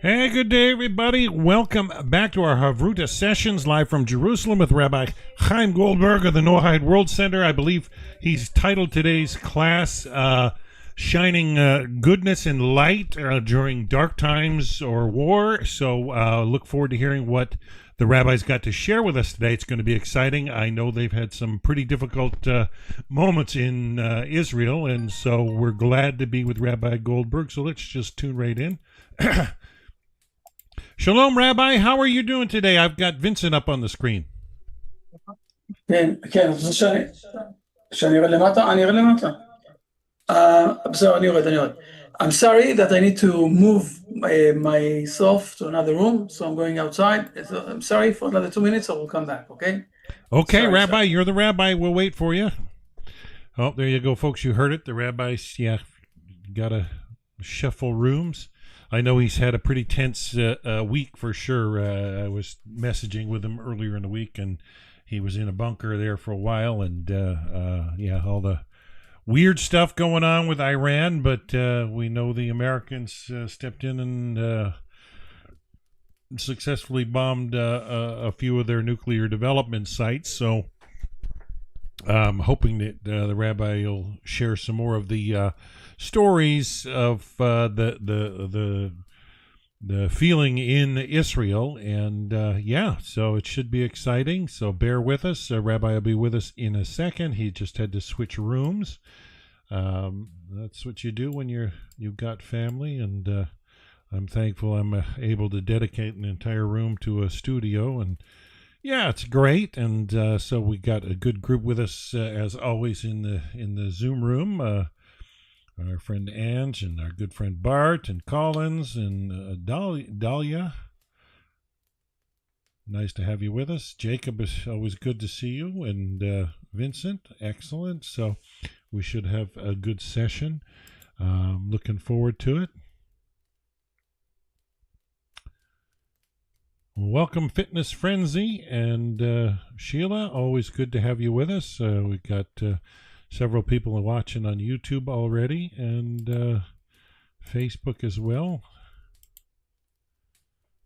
Hey, good day, everybody. Welcome back to our Chavruta sessions live from Jerusalem with Rabbi Chaim Goldberg of the Noahide World Center. I believe he's titled today's class Shining Goodness and Light During Dark Times or War. So look forward to hearing what the rabbi's got to share with us today. It's going to be exciting. I know they've had some pretty difficult moments in Israel, and so we're glad to be with Rabbi Goldberg. So let's just tune right in. Shalom, Rabbi. How are you doing today? I've got Vincent up on the screen. כן, רוצה שאני ארד למטה? אני ארד למטה. בסדר, אני יורד. I'm sorry that I need to move myself to another room, so I'm going outside. I'm sorry for another 2 minutes, I will come back, okay? Okay, Sorry, Rabbi, sorry. you're the rabbi. We'll wait for you. Oh, there you go, folks. You heard it. The rabbi's, got to shuffle rooms. I know he's had a pretty tense week for sure. I was messaging with him earlier in the week, and he was in a bunker there for a while, and all the weird stuff going on with Iran, but we know the Americans stepped in and successfully bombed a few of their nuclear development sites, so I'm hoping that the rabbi will share some more of the stories of the feeling in Israel, and so it should be exciting. So bear with us. Rabbi will be with us in a second. He just had to switch rooms. That's what you do when you've got family, and I'm thankful I'm able to dedicate an entire room to a studio, and it's great. And so we got a good group with us as always in the Zoom room. Our friend Ange and our good friend Bart and Collins and Dahlia. Nice to have you with us. Jacob, is always good to see you. And Vincent, excellent. So we should have a good session. Looking forward to it. Welcome, Fitness Frenzy and Sheila. Always good to have you with us. We've got several people are watching on YouTube already, and Facebook as well.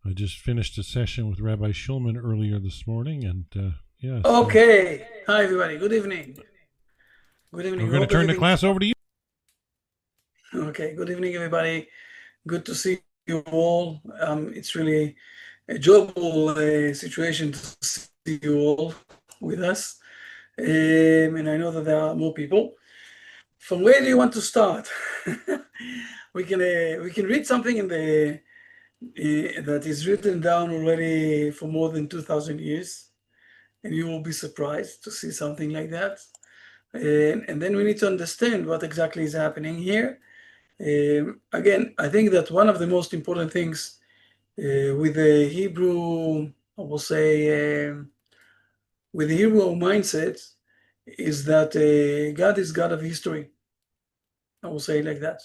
I just finished a session with Rabbi Shulman earlier this morning, and Okay. Hi, everybody. Good evening. Good evening. We're going to turn the class over to you. Okay. Good evening, everybody. Good to see you all. It's really a enjoyable situation to see you all with us. And I know that there are more people. From where do you want to start? we can read something in the that is written down already for more than 2,000 years, and you will be surprised to see something like that. And then we need to understand what exactly is happening here. Again, I think that one of the most important things with the Hebrew, I will say, with the Hebrew mindset, is that God is God of history. I will say it like that.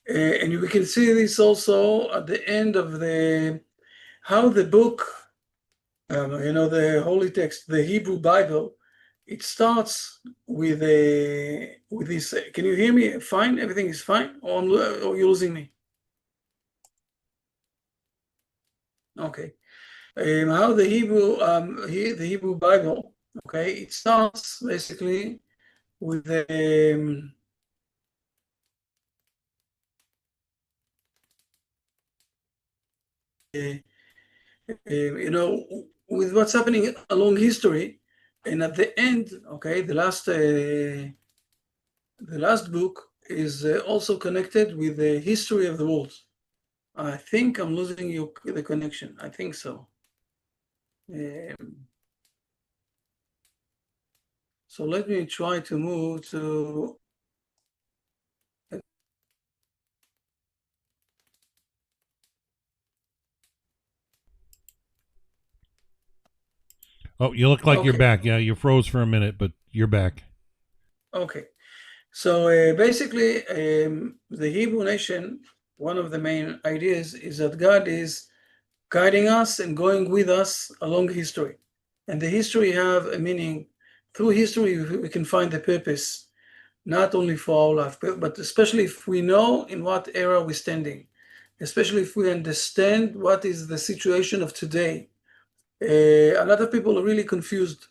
And we can see this also at the end of how the book, the holy text, the Hebrew Bible, it starts with this. Can you hear me fine? Everything is fine? Or you're losing me? Okay. How the Hebrew Bible, okay, it starts basically with with what's happening along history, and at the end, okay, the last book is also connected with the history of the world. I think I'm losing the connection. I think so. So let me try to move to. Oh, you look like you're back. Yeah, you froze for a minute, but you're back. Okay. So basically, the Hebrew nation, one of the main ideas is that God is guiding us and going with us along history. And the history have a meaning. Through history, we can find the purpose not only for our life, but especially if we know in what era we're standing, especially if we understand what is the situation of today. A lot of people are really confused.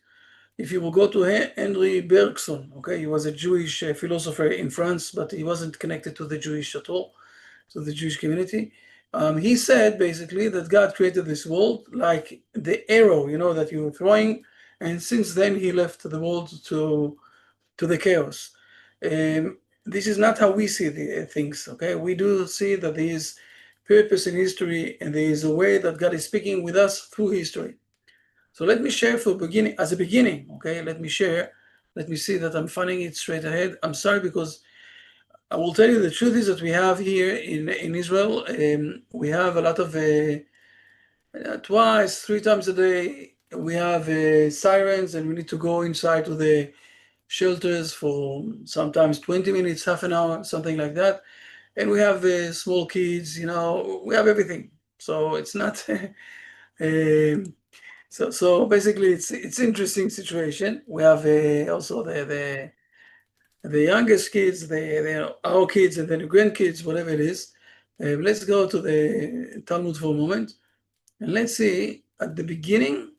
If you will go to Henry Bergson, okay, he was a Jewish philosopher in France, but he wasn't connected to the Jewish at all, to the Jewish community. He said basically that God created this world like the arrow, that you were throwing, and since then he left the world to the chaos. This is not how we see the things, okay? We do see that there is purpose in history, and there is a way that God is speaking with us through history. So let me share as a beginning, okay? Let me see that I'm finding it straight ahead. I'm sorry, because I will tell you the truth is that we have here in Israel, we have a lot of, twice, 3 times a day, we have sirens, and we need to go inside to the shelters for sometimes 20 minutes, half an hour, something like that. And we have small kids, we have everything. So it's not, so basically it's interesting situation. We have also the youngest kids, our kids, and then the grandkids, whatever it is. Let's go to the Talmud for a moment, and let's see at the beginning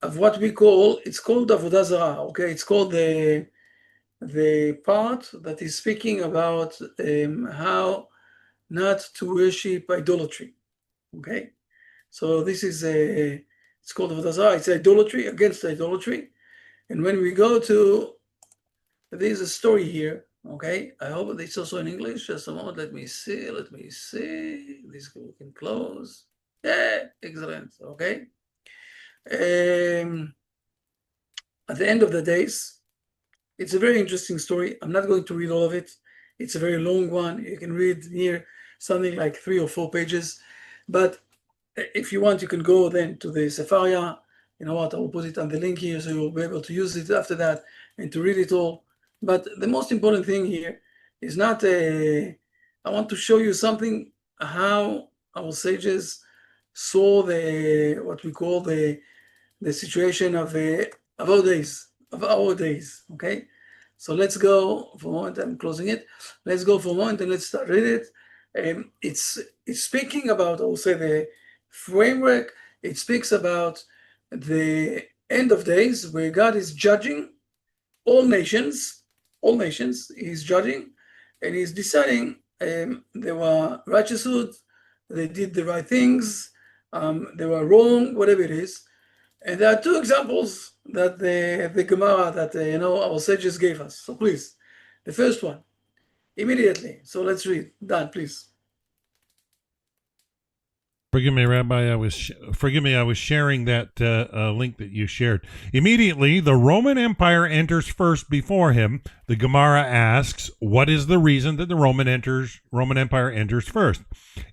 of what it's called Avodah Zarah, okay? It's called the part that is speaking about how not to worship idolatry, okay? So this is it's called Avodah Zarah. It's idolatry, against idolatry. And when we go to, there's a story here, okay? I hope it's also in English. Just a moment, let me see. This we can close. Yeah, excellent, okay? At the end of the days, it's a very interesting story. I'm not going to read all of it. It's a very long one. You can read here something like 3 or 4 pages. But if you want, you can go then to the Sefaria. You know what? I will put it on the link here, so you'll be able to use it after that and to read it all. But the most important thing here is not I want to show you something, how our sages saw what we call the situation of our days, okay? So let's go for a moment. I'm closing it. Let's go for a moment and let's start read it. It's speaking about, I will say, the framework. It speaks about the end of days where God is judging all nations. He's judging, and he's deciding they were righteoushood, they did the right things, they were wrong, whatever it is. And there are 2 examples that the Gemara that our sages gave us. So please, the first one, immediately. So let's read. Dan, please. Forgive me, Rabbi. I was sharing that link that you shared. Immediately, the Roman Empire enters first before him. The Gemara asks, "What is the reason that the Roman Empire enters first?"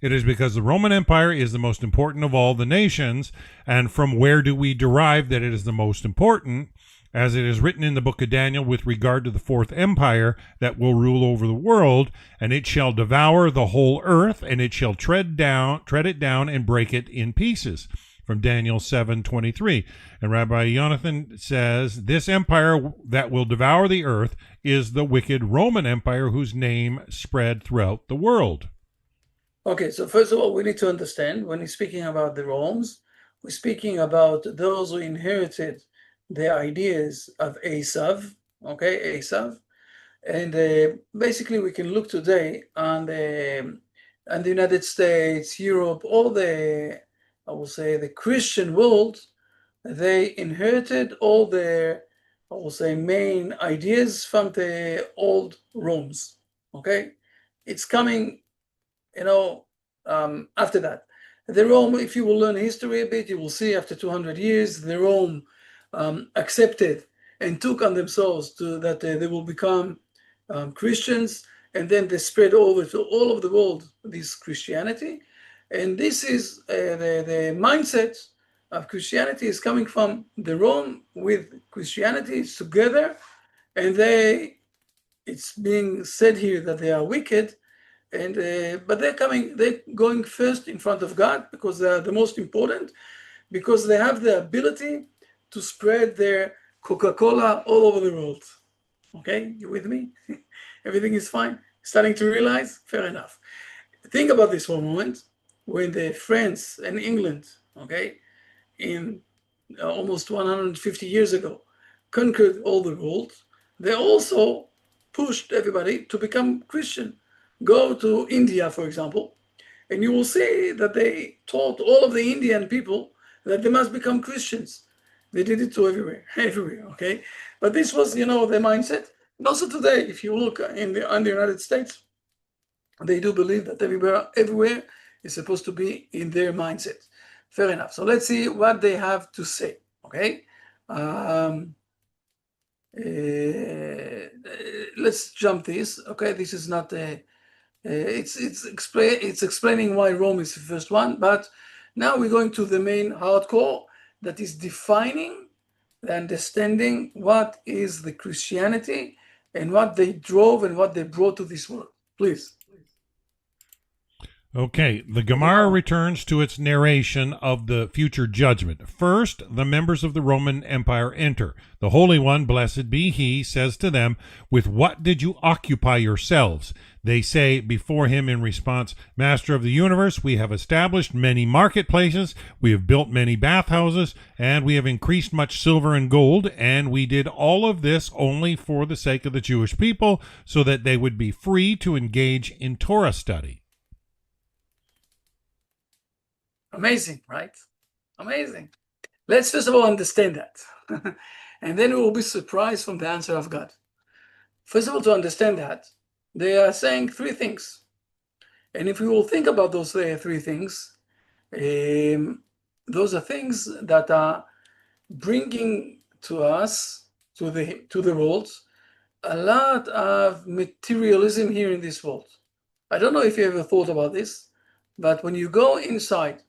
It is because the Roman Empire is the most important of all the nations. And from where do we derive that it is the most important? As it is written in the book of Daniel with regard to the 4th empire that will rule over the world, and it shall devour the whole earth, and it shall tread it down and break it in pieces. From Daniel 7:23. And Rabbi Jonathan says, this empire that will devour the earth is the wicked Roman Empire, whose name spread throughout the world. Okay, so first of all, we need to understand, when he's speaking about the Romans, we're speaking about those who inherited the ideas of Esav, okay, Esav. And basically we can look today on the United States, Europe, all I will say, the Christian world. They inherited all their, I will say, main ideas from the old Romans, okay? It's coming, after that. The Rome, if you will learn history a bit, you will see after 200 years, the Rome accepted and took on themselves that they will become Christians, and then they spread over to all of the world this Christianity. And this is the mindset of Christianity is coming from the Rome with Christianity together, and it's being said here that they are wicked, and but they're going first in front of God because they are the most important, because they have the ability to spread their Coca-Cola all over the world. Okay, you with me? Everything is fine? Starting to realize? Fair enough. Think about this for a moment. When the France and England, okay, in almost 150 years ago, conquered all the world, they also pushed everybody to become Christian. Go to India, for example, and you will see that they taught all of the Indian people that they must become Christians. They did it to everywhere, everywhere, okay? But this was, their mindset. And also today, if you look in the United States, they do believe that everywhere is supposed to be in their mindset. Fair enough. So let's see what they have to say, okay? Let's jump this, okay? This is not a... it's explaining why Rome is the first one, but now we're going to the main hardcore that is defining the understanding what is the Christianity and what they drove and what they brought to this world. Please. Okay, the Gemara returns to its narration of the future judgment. First, the members of the Roman Empire enter. The Holy One, blessed be He, says to them, "With what did you occupy yourselves?" They say before him in response, "Master of the universe, we have established many marketplaces, we have built many bathhouses, and we have increased much silver and gold, and we did all of this only for the sake of the Jewish people, so that they would be free to engage in Torah study." Amazing, right? Amazing. Let's first of all understand that. And then we will be surprised from the answer of God. First of all, to understand that, they are saying three things. And if we will think about those three things, those are things that are bringing to us, to the world, a lot of materialism here in this world. I don't know if you ever thought about this, but when you go inside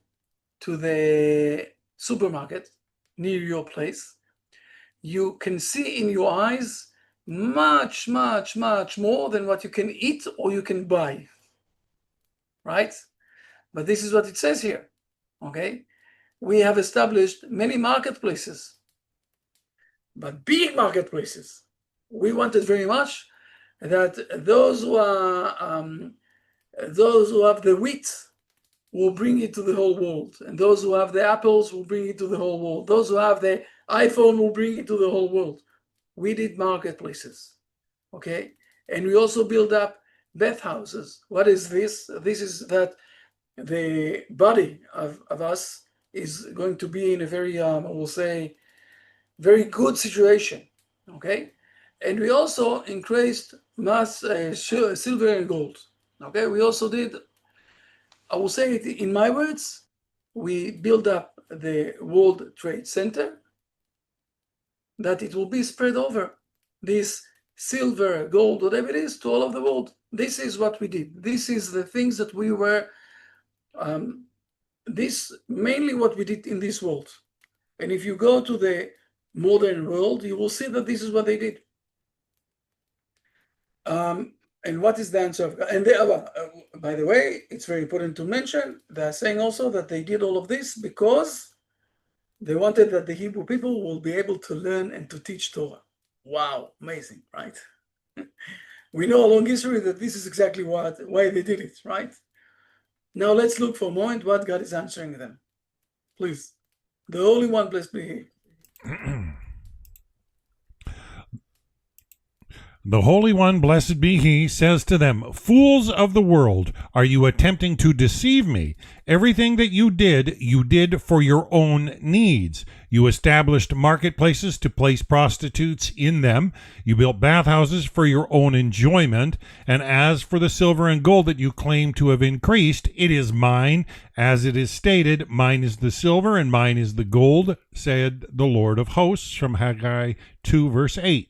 to the supermarket near your place, you can see in your eyes much, much, much more than what you can eat or you can buy, right? But this is what it says here, okay? We have established many marketplaces, but big marketplaces. We wanted very much that those who have the wheat will bring it to the whole world. And those who have the apples will bring it to the whole world. Those who have the iPhone will bring it to the whole world. We did marketplaces, okay? And we also build up bathhouses. What is this? This is that the body of us is going to be in a very, I will say, very good situation, okay? And we also increased mass silver and gold, okay? We also did, I will say it in my words, we build up the World Trade Center, that it will be spread over this silver, gold, whatever it is, to all of the world. This is what we did. This is the things that we were, this mainly what we did in this world. And if you go to the modern world, you will see that this is what they did. And what is the answer of God? And they, by the way, it's very important to mention, they're saying also that they did all of this because they wanted that the Hebrew people will be able to learn and to teach Torah. Wow, amazing, right? We know a long history that this is exactly why they did it, right? Now let's look for a moment what God is answering them. Please. The Holy One, blessed be He. The Holy One, blessed be He, says to them, "Fools of the world, are you attempting to deceive me? Everything that you did for your own needs. You established marketplaces to place prostitutes in them. You built bathhouses for your own enjoyment. And as for the silver and gold that you claim to have increased, it is mine. As it is stated, mine is the silver and mine is the gold, said the Lord of hosts," from Haggai 2, verse 8.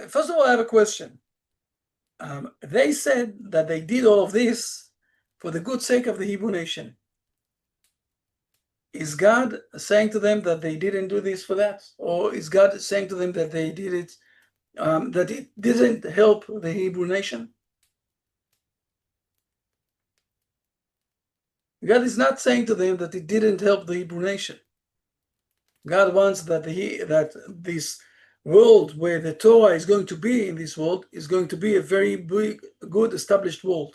First of all, I have a question. They said that they did all of this for the good sake of the Hebrew nation. Is God saying to them that they didn't do this for that? Or is God saying to them that they did it, that it didn't help the Hebrew nation? God is not saying to them that it didn't help the Hebrew nation. God wants that this world where the Torah is going to be in this world is going to be a very big, good established world.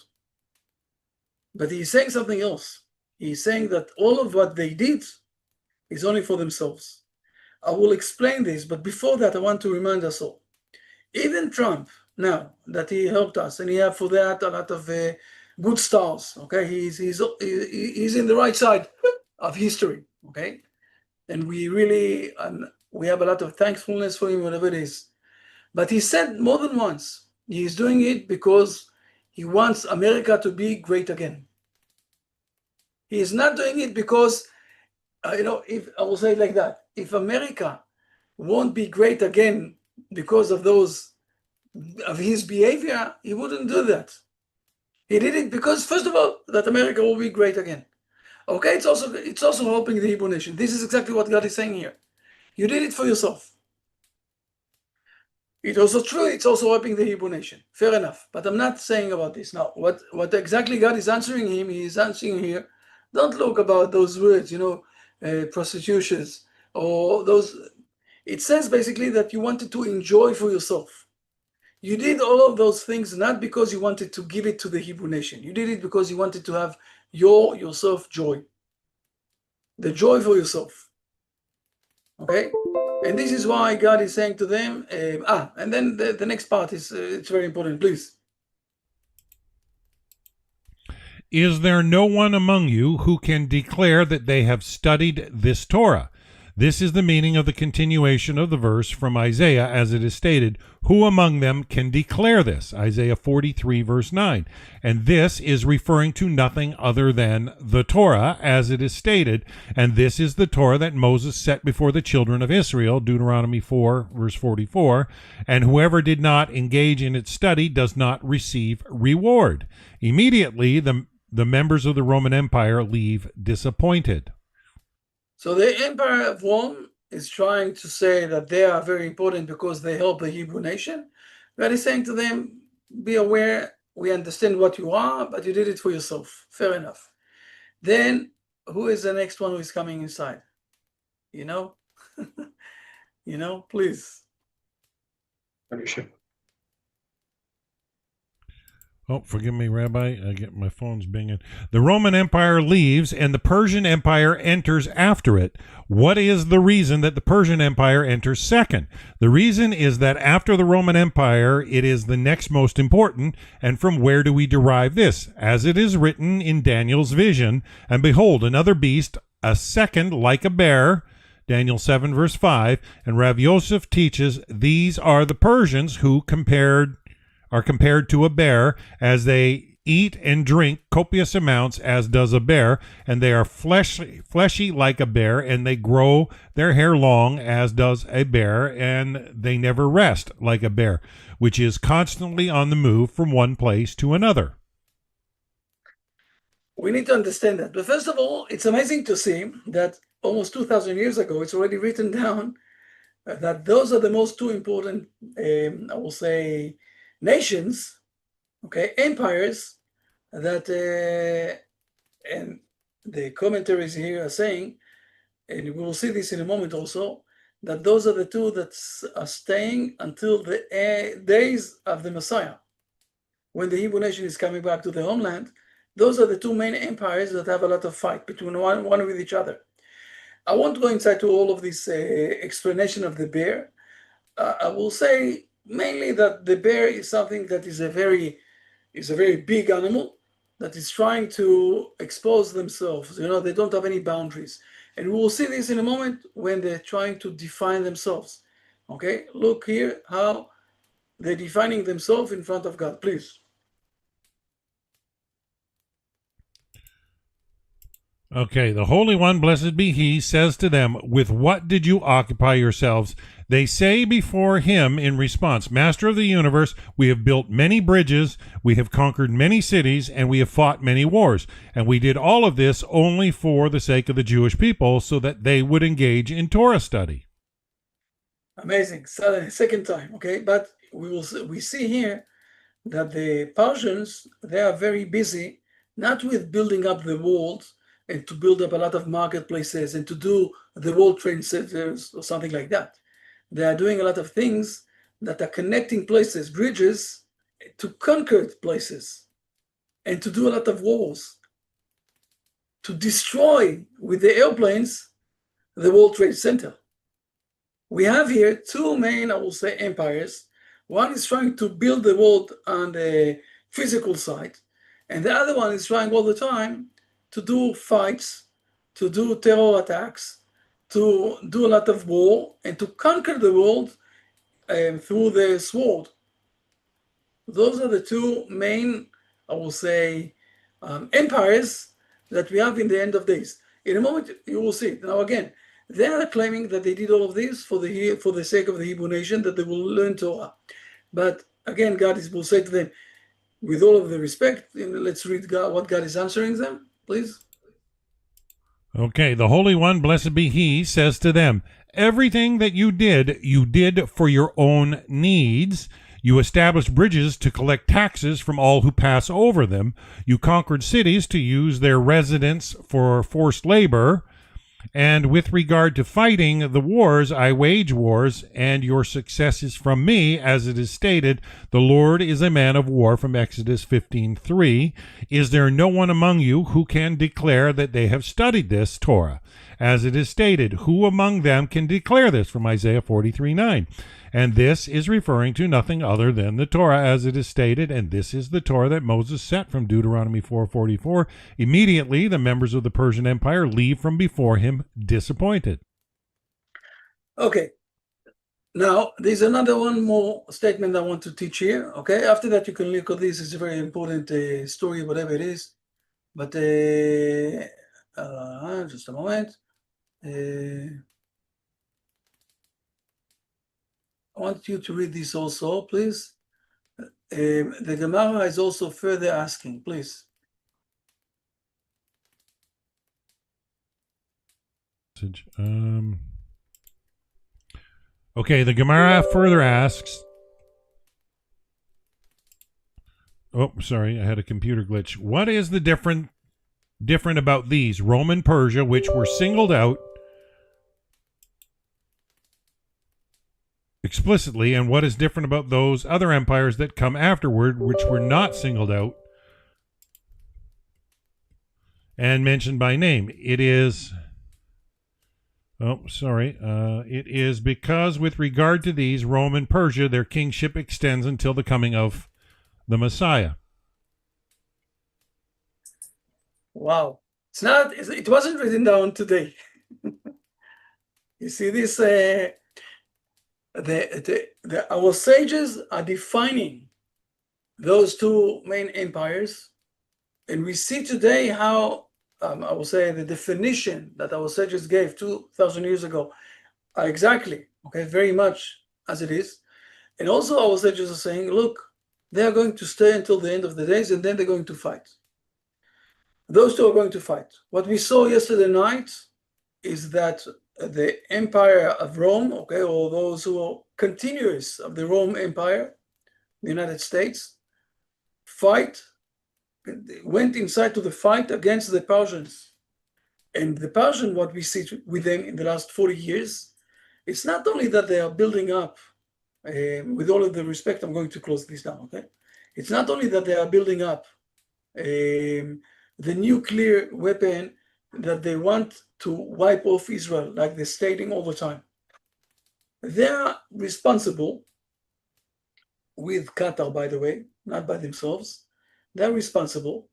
But he's saying something else. He's saying that all of what they did is only for themselves. I will explain this, but before that, I want to remind us all. Even Trump, now that he helped us, and he have for that a lot of good stars. Okay, he's in the right side of history. Okay, and we really we have a lot of thankfulness for him, whatever it is. But he said more than once, he is doing it because he wants America to be great again. He is not doing it because, if I will say it like that, if America won't be great again because of his behavior, he wouldn't do that. He did it because, first of all, that America will be great again. Okay, it's also helping the Hebrew nation. This is exactly what God is saying here. You did it for yourself. It's also true, it's also helping the Hebrew nation. Fair enough. But I'm not saying about this now. What exactly God is answering him, he is answering here. Don't look about those words, prostitutions or those. It says basically that you wanted to enjoy for yourself. You did all of those things not because you wanted to give it to the Hebrew nation. You did it because you wanted to have yourself joy. The joy for yourself. Okay? And this is why God is saying to them, and then the next part is it's very important, please. Is there no one among you who can declare that they have studied this Torah? This is the meaning of the continuation of the verse from Isaiah as it is stated, who among them can declare this? Isaiah 43 verse 9. And this is referring to nothing other than the Torah as it is stated, and this is the Torah that Moses set before the children of Israel, Deuteronomy 4 verse 44, and whoever did not engage in its study does not receive reward. Immediately the members of the Roman Empire leave disappointed. So the Empire of Rome is trying to say that they are very important because they help the Hebrew nation. God is saying to them, be aware, we understand what you are, but you did it for yourself. Fair enough. Then who is the next one who is coming inside? Please. Oh, forgive me, Rabbi. I get my phone's binging. The Roman Empire leaves, and the Persian Empire enters after it. What is the reason that the Persian Empire enters second? The reason is that after the Roman Empire, it is the next most important. And from where do we derive this? As it is written in Daniel's vision, and behold, another beast, a second like a bear, Daniel 7, verse 5, and Rav Yosef teaches these are the Persians who are compared to a bear, as they eat and drink copious amounts as does a bear, and they are fleshy like a bear, and they grow their hair long as does a bear, and they never rest like a bear, which is constantly on the move from one place to another. We need to understand that. But first of all, it's amazing to see that almost 2,000 years ago, it's already written down that those are the most two important, I will say, nations, empires, that, and the commentaries here are saying, and we will see this in a moment also, that those are the two that are staying until the days of the Messiah. When the Hebrew nation is coming back to the homeland, those are the two main empires that have a lot of fight between one with each other. I won't go inside to all of this explanation of the bear. I will say mainly that the bear is something that is a very big animal that is trying to expose themselves. They don't have any boundaries. And we will see this in a moment when they're trying to define themselves. Okay, look here how they're defining themselves in front of God, please. Okay, the Holy One, blessed be He, says to them, with what did you occupy yourselves? They say before Him in response, Master of the universe, we have built many bridges, we have conquered many cities, and we have fought many wars. And we did all of this only for the sake of the Jewish people, so that they would engage in Torah study. Amazing. So, second time, okay? But we see here that the Persians, they are very busy, not with building up the walls, and to build up a lot of marketplaces and to do the World Trade Centers or something like that. They are doing a lot of things that are connecting places, bridges, to conquer places, and to do a lot of wars, to destroy with the airplanes the World Trade Center. We have here two main, I will say, empires. One is trying to build the world on the physical side, and the other one is trying all the time to do fights, to do terror attacks, to do a lot of war, and to conquer the world through the sword. Those are the two main, I will say, empires that we have in the end of days. In a moment, you will see. Now, again, they are claiming that they did all of this for the sake of the Hebrew nation, that they will learn Torah. But again, God will say to them, with all of the respect, let's read what God is answering them, please. Okay, the Holy One, blessed be He, says to them, everything that you did for your own needs. You established bridges to collect taxes from all who pass over them. You conquered cities to use their residents for forced labor. And with regard to fighting the wars, I wage wars, and your success is from me, as it is stated, the Lord is a man of war, from Exodus 15:3. Is there no one among you who can declare that they have studied this Torah? As it is stated, who among them can declare this, from Isaiah 43:9? And this is referring to nothing other than the Torah, as it is stated, and this is the Torah that Moses set, from Deuteronomy 4:44. Immediately, the members of the Persian Empire leave from before him, disappointed. Okay. Now, there's another one more statement I want to teach here. Okay. After that, you can look at this. It's a very important story, whatever it is. But just a moment. I want you to read this also, please. The Gemara is also further asking, please. Okay, the Gemara further asks. Oh, sorry, I had a computer glitch. What is the different about these, Roman Persia, which were singled out explicitly, and what is different about those other empires that come afterward, which were not singled out and mentioned by name? It is because with regard to these, Rome and Persia, their kingship extends until the coming of the Messiah. Wow. It wasn't written down today. You see this, our sages are defining those two main empires, and we see today how I will say the definition that our sages gave 2,000 years ago are exactly very much as it is. And also our sages are saying, look, they are going to stay until the end of the days, and then they're going to fight. Those two are going to fight. What we saw yesterday night is that the empire of Rome, or those who are continuous of the Rome Empire, the United States, went inside to the fight against the Persians. And the Persian, what we see with them in the last 40 years, it's not only that they are building up, with all of the respect, I'm going to close this down, It's not only that they are building up the nuclear weapon that they want to wipe off Israel, like they're stating all the time. They are responsible, with Qatar, by the way, not by themselves. They're responsible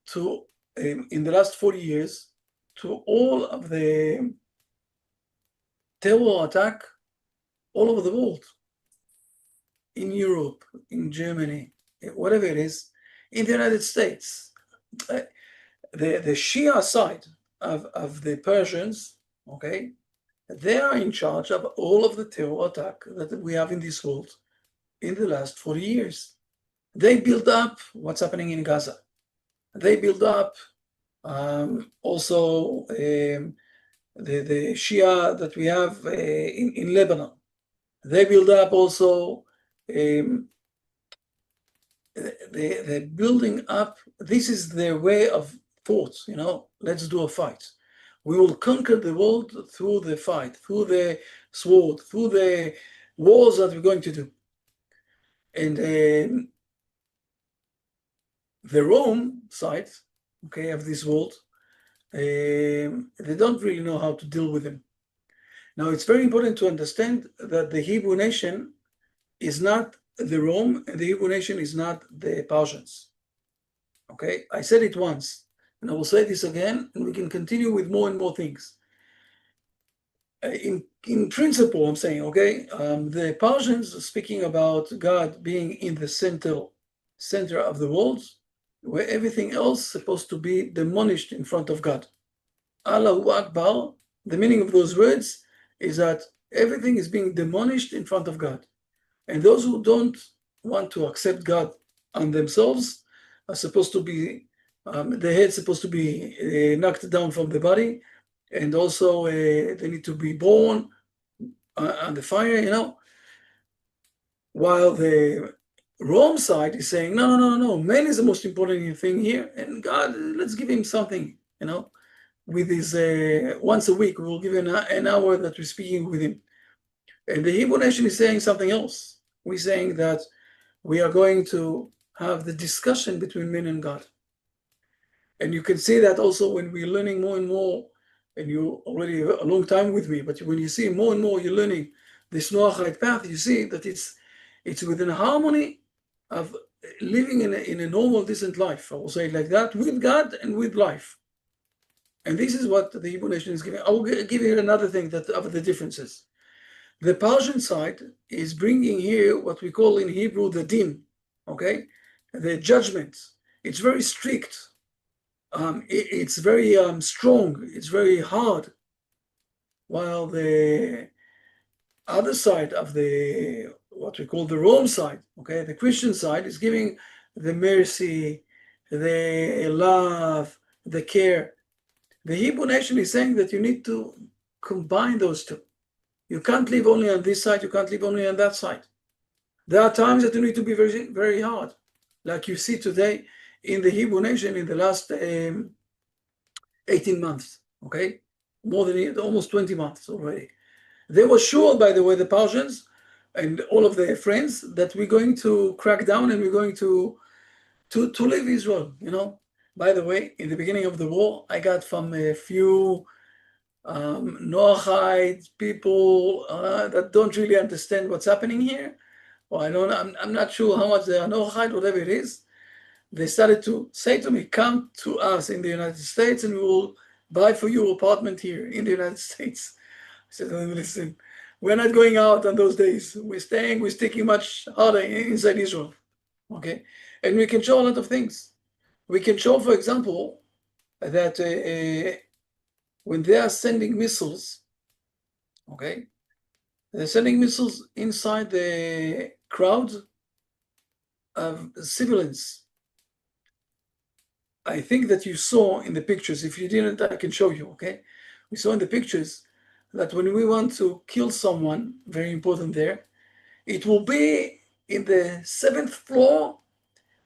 to, in the last 40 years, to all of the terror attack all over the world, in Europe, in Germany, whatever it is, in the United States. The Shia side of the Persians, they are in charge of all of the terror attack that we have in this world in the last 40 years. They build up what's happening in Gaza. They build up also the Shia that we have in Lebanon. They build up also the building up. This is their way of thoughts, let's do a fight. We will conquer the world through the fight, through the sword, through the wars that we're going to do. And the Rome side, okay, of this world, they don't really know how to deal with them. Now, it's very important to understand that the Hebrew nation is not the Rome, and the Hebrew nation is not the Persians. Okay, I said it once, and I will say this again, and we can continue with more and more things. In principle, I'm saying, okay, the Persians speaking about God being in the center of the world, where everything else is supposed to be demolished in front of God. Allahu Akbar, the meaning of those words is that everything is being demolished in front of God. And those who don't want to accept God on themselves are supposed to be, the head's supposed to be knocked down from the body, and also they need to be born on the fire, while the Rome side is saying, no, man is the most important thing here, and God, let's give him something, with his, once a week, we will give him an hour that we're speaking with him. And the Hebrew nation is saying something else. We're saying that we are going to have the discussion between man and God. And you can see that also when we're learning more and more, and you already a long time with me, but when you see more and more, you're learning this Noahide path, you see that it's within harmony of living in a normal, decent life. I will say it like that, with God and with life. And this is what the Hebrew nation is giving. I will give you another thing of the differences. The Persian side is bringing here what we call in Hebrew the din, okay? The judgment. It's very strict. It's very strong. It's very hard. While the other side of what we call the Rome side, okay, the Christian side is giving the mercy, the love, the care. The Hebrew nation is saying that you need to combine those two. You can't live only on this side, you can't live only on that side. There are times that you need to be very, very hard. Like you see today in the Hebrew nation in the last 18 months, okay? More than almost 20 months already. They were sure, by the way, the Persians and all of their friends, that we're going to crack down and we're going to leave Israel, By the way, in the beginning of the war, I got from a few Noahide people that don't really understand what's happening here. Well, I'm not sure how much they are Noahide, whatever it is. They started to say to me, come to us in the United States and we will buy for you an apartment here in the United States. I said, listen, we're not going out on those days. We're sticking much harder inside Israel. Okay? And we can show a lot of things. We can show, for example, that when they are sending missiles, okay, they're sending missiles inside the crowd of civilians. I think that you saw in the pictures, if you didn't, I can show you, okay? We saw in the pictures that when we want to kill someone, very important there, it will be in the 7th floor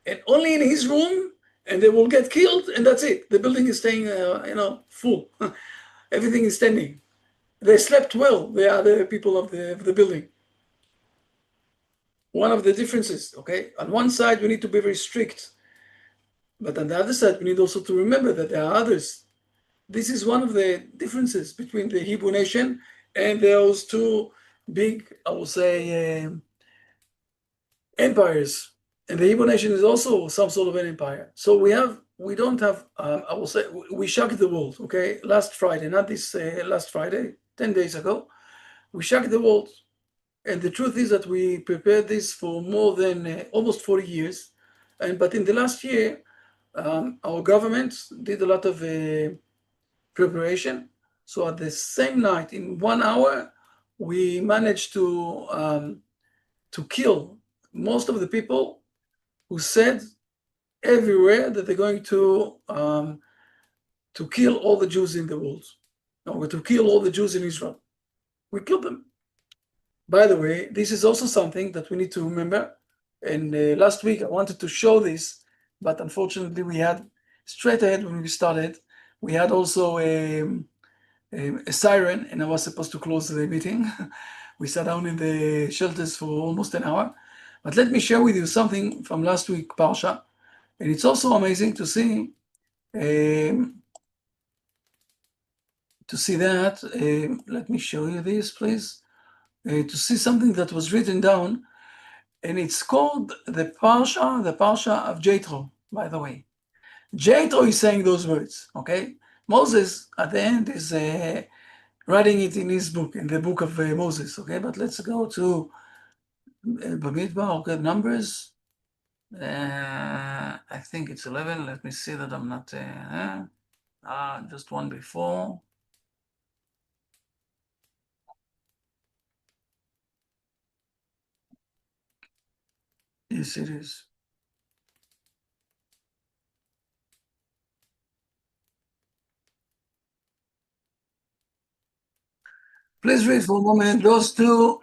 and only in his room, and they will get killed, and that's it. The building is staying, full. Everything is standing. They slept well, the other people of the building. One of the differences, okay? On one side, we need to be very strict. But on the other side, we need also to remember that there are others. This is one of the differences between the Hebrew nation and those two big, I will say, empires. And the Hebrew nation is also some sort of an empire. So we don't have, I will say, we shocked the world, okay? Last Friday, not this last Friday, 10 days ago, we shocked the world. And the truth is that we prepared this for more than almost 40 years. But in the last year, our government did a lot of preparation. So at the same night, in 1 hour, we managed to kill most of the people who said everywhere that they're going to kill all the Jews in the world, or to kill all the Jews in Israel. We killed them. By the way, this is also something that we need to remember. And last week I wanted to show this, but unfortunately we had, straight ahead when we started, we had also a siren, and I was supposed to close the meeting. We sat down in the shelters for almost an hour. But let me share with you something from last week, Parsha. And it's also amazing to see that. Let me show you this, please. To see something that was written down, and it's called the Parsha of Jethro, by the way. Jethro is saying those words, okay? Moses, at the end, is writing it in his book, in the book of Moses, okay? But let's go to Bamidbar, okay, Numbers. I think it's 11. Let me see that I'm not, just one before. Yes, it is. Please read for a moment those two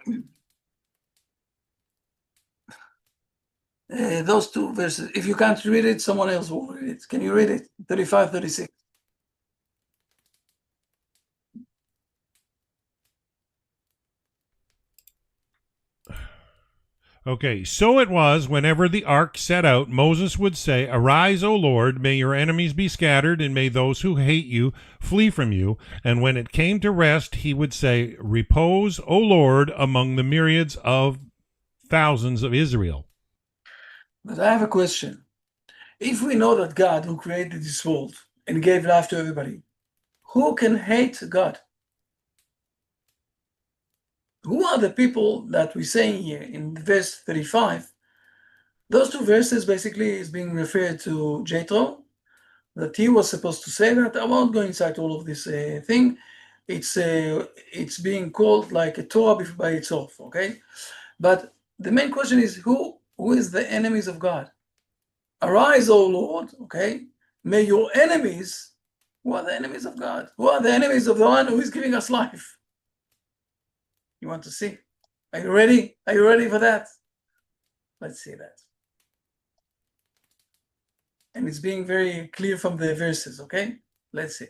verses. If you can't read it, someone else will read it. Can you read it? 35, 36. Okay, so it was whenever the ark set out, Moses would say, Arise, O Lord, may your enemies be scattered, and may those who hate you flee from you. And when it came to rest, he would say, Repose, O Lord, among the myriads of thousands of Israel. But I have a question. If we know that God, who created this world and gave life to everybody, who can hate God? Who are the people that we're saying here in verse 35? Those two verses basically is being referred to Jethro, that he was supposed to say that. I won't go inside all of this thing. It's being called like a Torah by itself, okay? But the main question is who is the enemies of God? Arise, O Lord, okay? May your enemies, who are the enemies of God? Who are the enemies of the one who is giving us life? You want to see? Are you ready? Are you ready for that? Let's see that. And it's being very clear from the verses, okay? Let's see.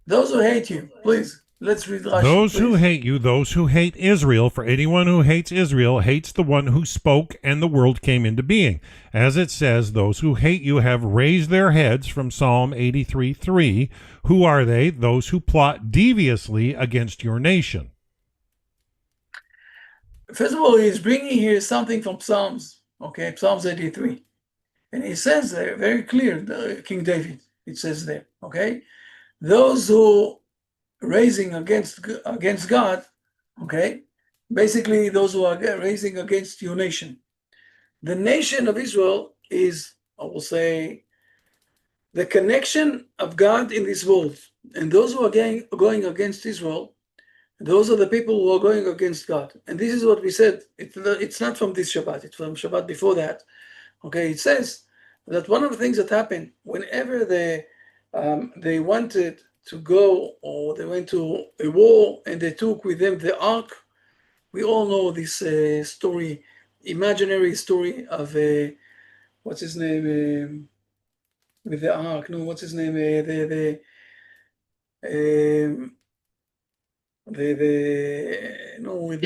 Those who hate you, please, let's read Rashi. Those who hate you, those who hate Israel, for anyone who hates Israel hates the one who spoke and the world came into being. As it says, those who hate you have raised their heads, from Psalm 83:3. Who are they? Those who plot deviously against your nation. First of all, he's bringing here something from Psalms, okay, Psalms 83. And he says there, very clear, King David, it says there, okay? Those who raising against God, okay? Basically, those who are raising against your nation. The nation of Israel is, I will say, the connection of God in this world. And those who are going against Israel, those are the people who are going against God. And this is what we said. It's not from this Shabbat. It's from Shabbat before that. Okay, it says that one of the things that happened whenever they wanted to go, or they went to a war and they took with them the ark. We all know this story, imaginary story of what's his name with the ark? No, what's his name?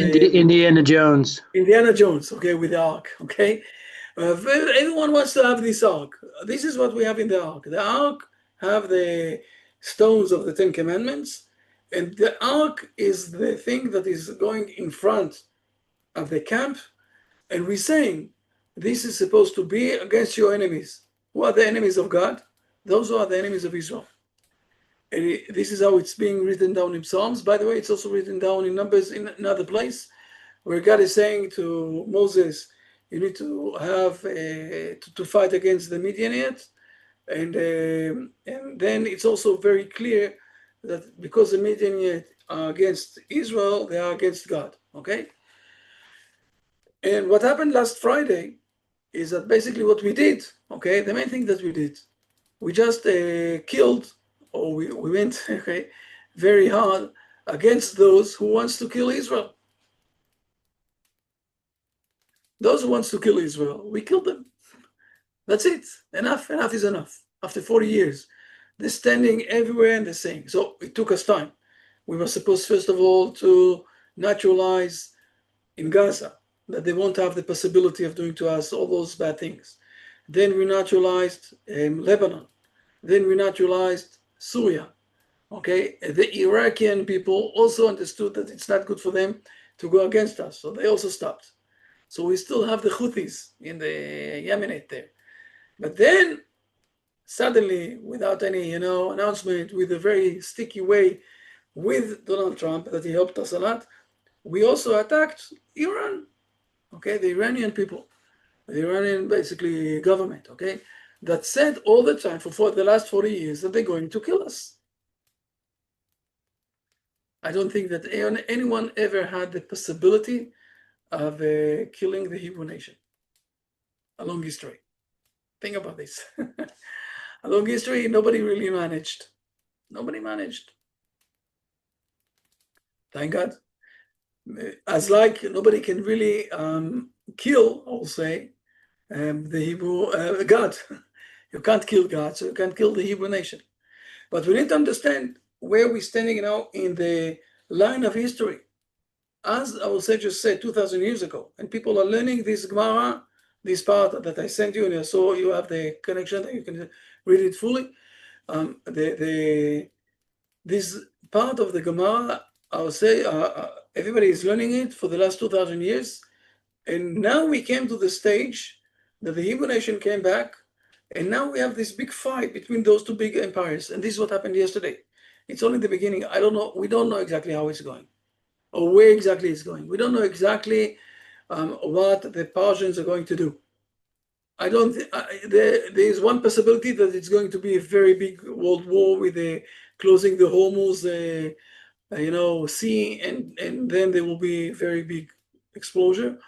Indiana Jones. Indiana Jones, okay, with the ark, okay. Everyone wants to have this ark. This is what we have in the ark. The ark have the stones of the Ten Commandments, and the ark is the thing that is going in front of the camp, and we're saying this is supposed to be against your enemies. Who are the enemies of God? Those who are the enemies of Israel. And this is how it's being written down in Psalms. By the way, it's also written down in Numbers in another place, where God is saying to Moses, you need to have to fight against the Midianites. And then it's also very clear that because the Midianites are against Israel, they are against God, okay? And what happened last Friday is that basically what we did, okay, the main thing that we did, we just killed, or we went okay, very hard against those who wants to kill Israel. Those who wants to kill Israel, we killed them. That's it. Enough is enough. after 40 years. They're standing everywhere and they're saying. So it took us time. We were supposed, first of all, to naturalize in Gaza that they won't have the possibility of doing to us all those bad things. Then we naturalized Lebanon. Then we naturalized Syria. Okay, the Iraqi people also understood that it's not good for them to go against us, so they also stopped. So we still have the Houthis in the Yemenite there. But then suddenly, without any announcement, with a very sticky way with Donald Trump, that he helped us a lot, we also attacked Iran. Okay, the Iranian people, the Iranian basically government, okay, that said all the time for the last 40 years that they're going to kill us. I don't think that anyone ever had the possibility of killing the Hebrew nation. A long history. Think about this. A long history, nobody really managed. Nobody managed. Thank God. As like nobody can really kill, I'll say, the Hebrew God. You can't kill God, so you can't kill the Hebrew nation. But we need to understand where we're standing now in the line of history. As our sages said 2,000 years ago, and people are learning this Gemara, this part that I sent you, and I saw you have the connection that you can read it fully. This part of the Gemara, I would say, everybody is learning it for the last 2,000 years, and now we came to the stage that the Hebrew nation came back, and now we have this big fight between those two big empires, and this is what happened yesterday. It's only the beginning. I don't know. We don't know exactly how it's going, or where exactly it's going. We don't know exactly what the Persians are going to do. I don't. There is one possibility that it's going to be a very big world war with closing the Hormuz, sea, and then there will be a very big explosion.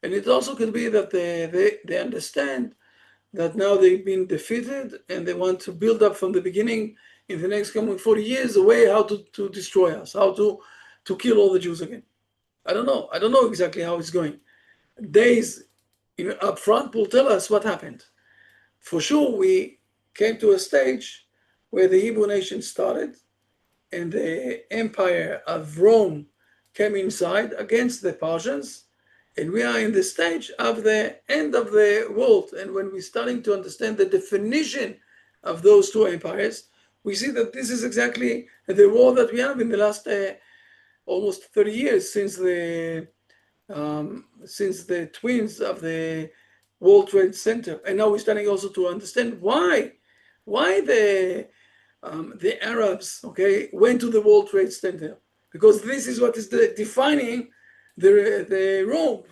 And it also could be that they understand that now they've been defeated and they want to build up from the beginning in the next coming 40 years a way how to destroy us, how to kill all the Jews again. I don't know. I don't know exactly how it's going. Days up front will tell us what happened. For sure, we came to a stage where the Hebrew nation started and the empire of Rome came inside against the Persians. And we are in the stage of the end of the world. And when we're starting to understand the definition of those two empires, we see that this is exactly the war that we have in the last almost 30 years since the twins of the World Trade Center. And now we're starting also to understand why the Arabs, okay, went to the World Trade Center. Because this is what is defining the Rome,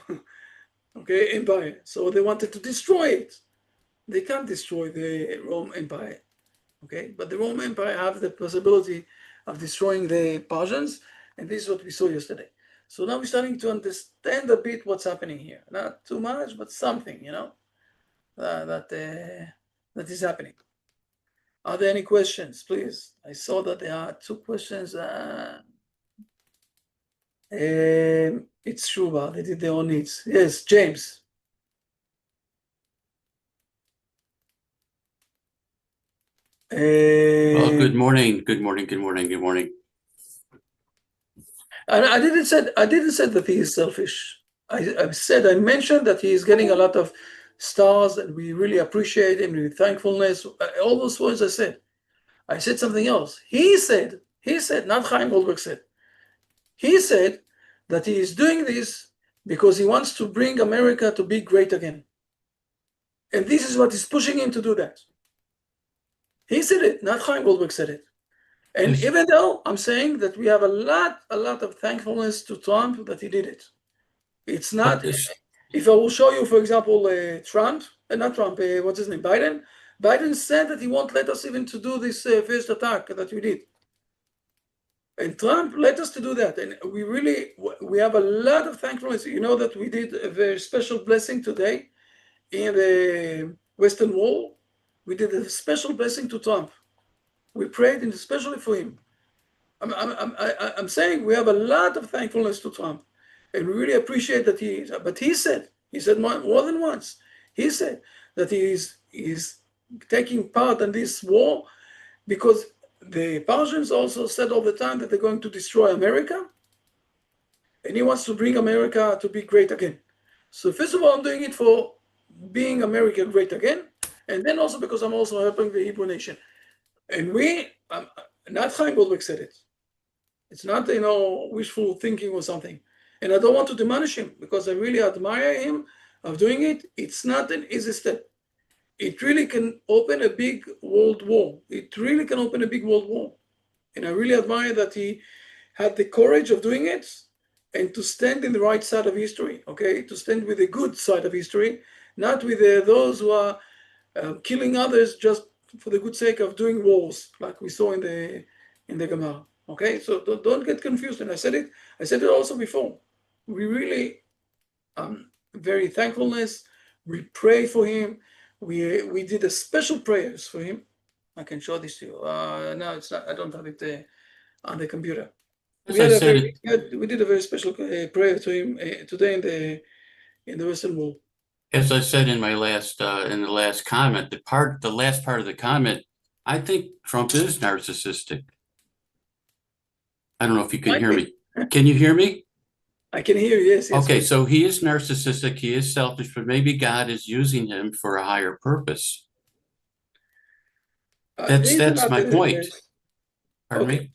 okay, empire. So they wanted to destroy it. They can't destroy the Rome Empire, okay? But the Rome Empire have the possibility of destroying the Persians, and this is what we saw yesterday. So now we're starting to understand a bit what's happening here. Not too much, but something, that is happening. Are there any questions, please? I saw that there are 2 questions. It's Shuba, they did their own needs. Yes, James. Well, good morning. I didn't say that he is selfish. I mentioned that he is getting a lot of stars and we really appreciate him with thankfulness. All those words I said. I said something else. He said, not Chaim Goldberg said. He said that he is doing this because he wants to bring America to be great again. And this is what is pushing him to do that. He said it, not Chaim Goldberg said it. And even though I'm saying that we have a lot of thankfulness to Trump that he did it. It's not, if I will show you, for example, what's his name, Biden said that he won't let us even to do this first attack that we did. And Trump let us to do that. And we have a lot of thankfulness. You know that we did a very special blessing today in the Western Wall. We did a special blessing to Trump. We prayed especially for him. I'm saying we have a lot of thankfulness to Trump. And we really appreciate that but he said more than once, he said that he is taking part in this war, because the Persians also said all the time that they're going to destroy America, and he wants to bring America to be great again. So first of all, I'm doing it for being America great again, and then also because I'm also helping the Hebrew nation. And not Chaim Goldberg said it. It's not, wishful thinking or something. And I don't want to diminish him because I really admire him of doing it. It's not an easy step. It really can open a big world war. It really can open a big world war. And I really admire that he had the courage of doing it and to stand in the right side of history, okay? To stand with the good side of history, not with those who are killing others just for the good sake of doing wars, like we saw in the Gemara. Okay, so don't get confused. And I said it also before. We really very thankfulness. We pray for him. We did a special prayers for him. I can show this to you. No, it's not. I don't have it on the computer. We did a very special prayer to him today in the Western Wall. As I said in my last in the last comment, the last part of the comment, I think Trump is narcissistic. I don't know if you can hear me. Can you hear me? I can hear you, yes. Okay, so he is narcissistic, he is selfish, but maybe God is using him for a higher purpose. That's my point. Pardon me?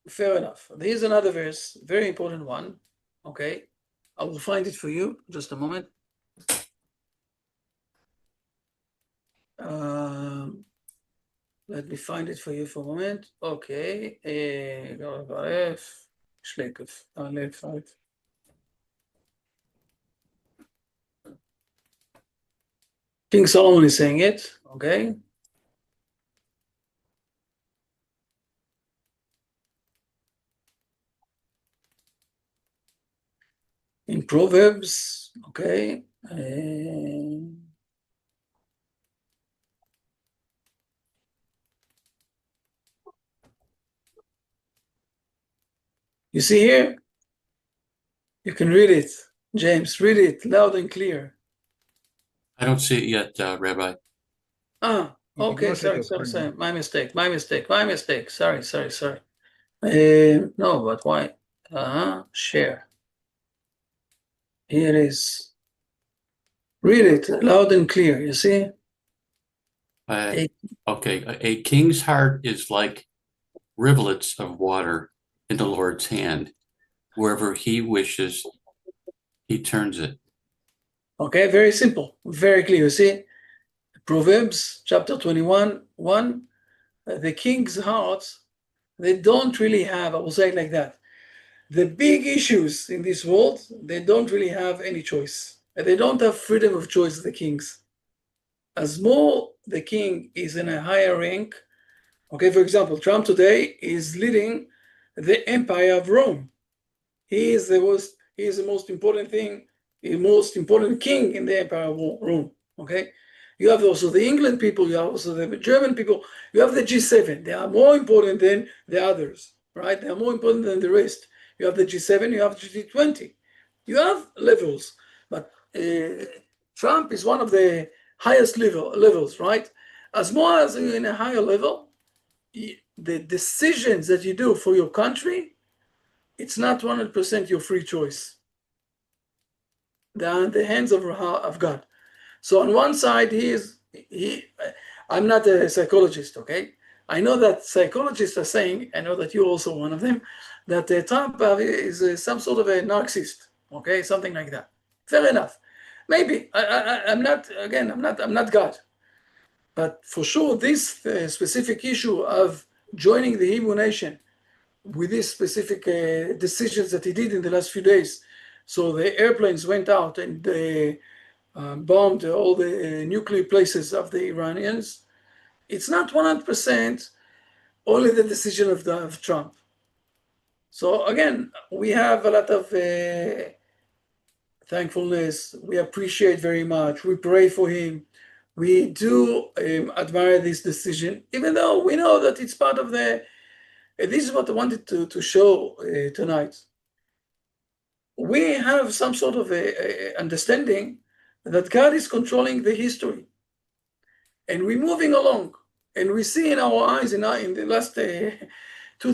Fair enough. Here's another verse, very important one. Okay, I will find it for you. Just a moment. Let me find it for you for a moment. Okay. King Solomon is saying it. Okay. In Proverbs, okay. You see here? You can read it. James, read it loud and clear. I don't see it yet, Rabbi. Okay, sorry. My mistake. Sorry. No, but why? Share. Here it is. Read it loud and clear, you see? Okay, a king's heart is like rivulets of water in the Lord's hand. Wherever he wishes, he turns it. Okay, very simple, very clear. You see, Proverbs chapter 21:1. The king's hearts, they don't really have, I will say it like that. The big issues in this world, they don't really have any choice. They don't have freedom of choice, the kings. As more the king is in a higher rank, okay, for example, Trump today is leading the empire of Rome. He is the most important thing, the most important king in the empire of Rome, okay? You have also the England people, you have also the German people, you have the G7. They are more important than the others, right? They are more important than the rest. You have the G7, you have the G20. You have levels, but Trump is one of the highest levels, right? As more as you're in a higher level, the decisions that you do for your country, it's not 100% your free choice. They are in the hands of God. So on one side, I'm not a psychologist, okay? I know that psychologists are saying, I know that you're also one of them, that Trump is some sort of a narcissist, okay? Something like that. Fair enough. Maybe. I'm not God. But for sure, this specific issue of joining the Hebrew nation with these specific decisions that he did in the last few days. So the airplanes went out and they bombed all the nuclear places of the Iranians. It's not 100% only the decision of Trump. So again, we have a lot of thankfulness. We appreciate very much. We pray for him. We do admire this decision, even though we know that it's part of this is what I wanted to show tonight. We have some sort of a understanding that God is controlling the history. And we're moving along. And we see in our eyes in the last 2-3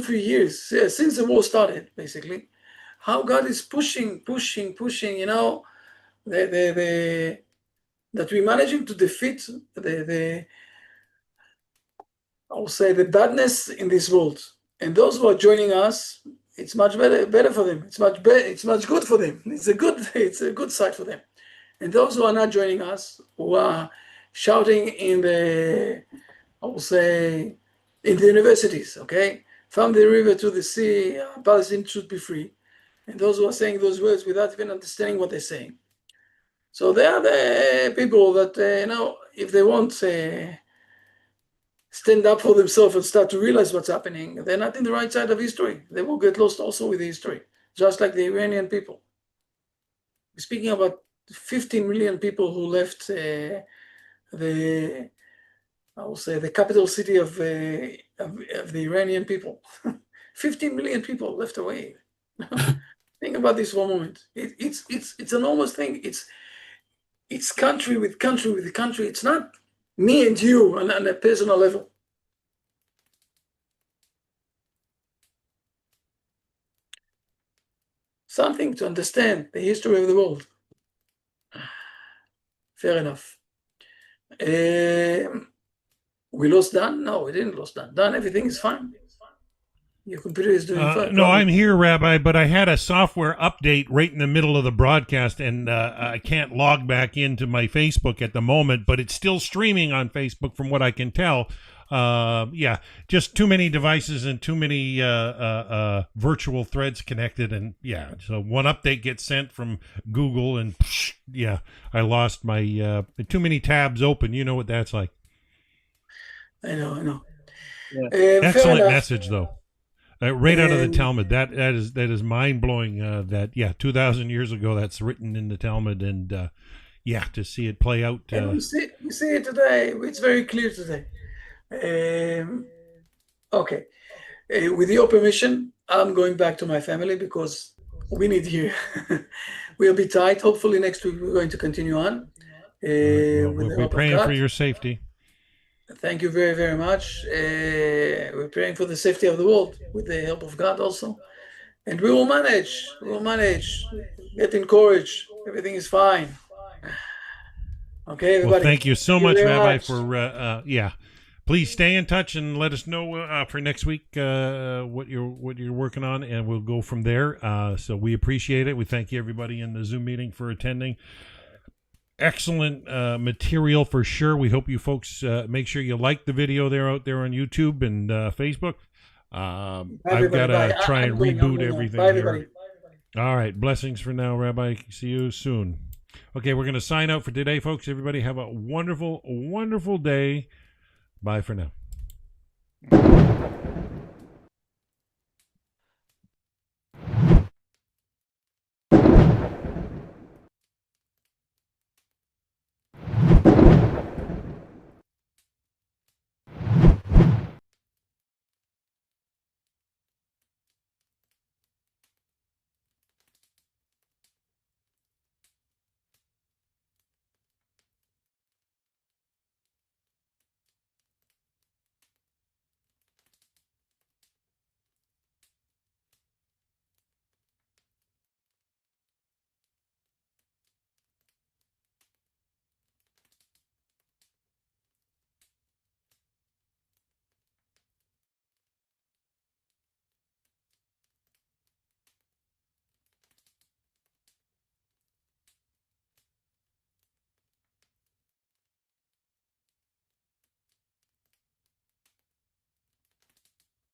years, since the war started, basically, how God is pushing, that we're managing to defeat I will say the badness in this world. And those who are joining us, it's much better for them. It's much good for them. It's a good side for them. And those who are not joining us, who are shouting in the, I will say, in the universities, okay? From the river to the sea, Palestine should be free. And those who are saying those words without even understanding what they're saying. So they are the people that, if they won't stand up for themselves and start to realize what's happening, they're not in the right side of history. They will get lost also with history, just like the Iranian people. We're speaking about 15 million people who left the capital city of the Iranian people. 15 million people left away. Think about this for a moment. It's an enormous thing. It's country with country with country. It's not me and you on a personal level. Something to understand the history of the world. Fair enough. We lost Dan? No, we didn't lose Dan. Dan, everything is fine. Your computer is doing fine. No, I'm here, Rabbi, but I had a software update right in the middle of the broadcast, and I can't log back into my Facebook at the moment, but it's still streaming on Facebook from what I can tell. Just too many devices and too many virtual threads connected, and so one update gets sent from Google, and I lost my too many tabs open. You know what that's like. I know. Yeah. Excellent message, though. Right out of the Talmud. That is mind blowing. 2,000 years ago, that's written in the Talmud, and to see it play out. And we see it today. It's very clear today. Okay. With your permission, I'm going back to my family because we need here. We'll be tight. Hopefully next week we're going to continue on. We're praying for your safety. Thank you very, very much. We're praying for the safety of the world with the help of God also. And we will manage. Get encouraged. Everything is fine. Okay, everybody. Well, thank you so much, Rabbi, for Please stay in touch and let us know for next week what you're working on, and we'll go from there. So we appreciate it. We thank you, everybody in the Zoom meeting, for attending. Excellent material for sure. We hope you folks make sure you like the video out there on YouTube and Facebook. I've got to try and reboot everything here. All right. Blessings for now, Rabbi. See you soon. Okay, we're going to sign out for today, folks. Everybody have a wonderful, wonderful day. Bye for now.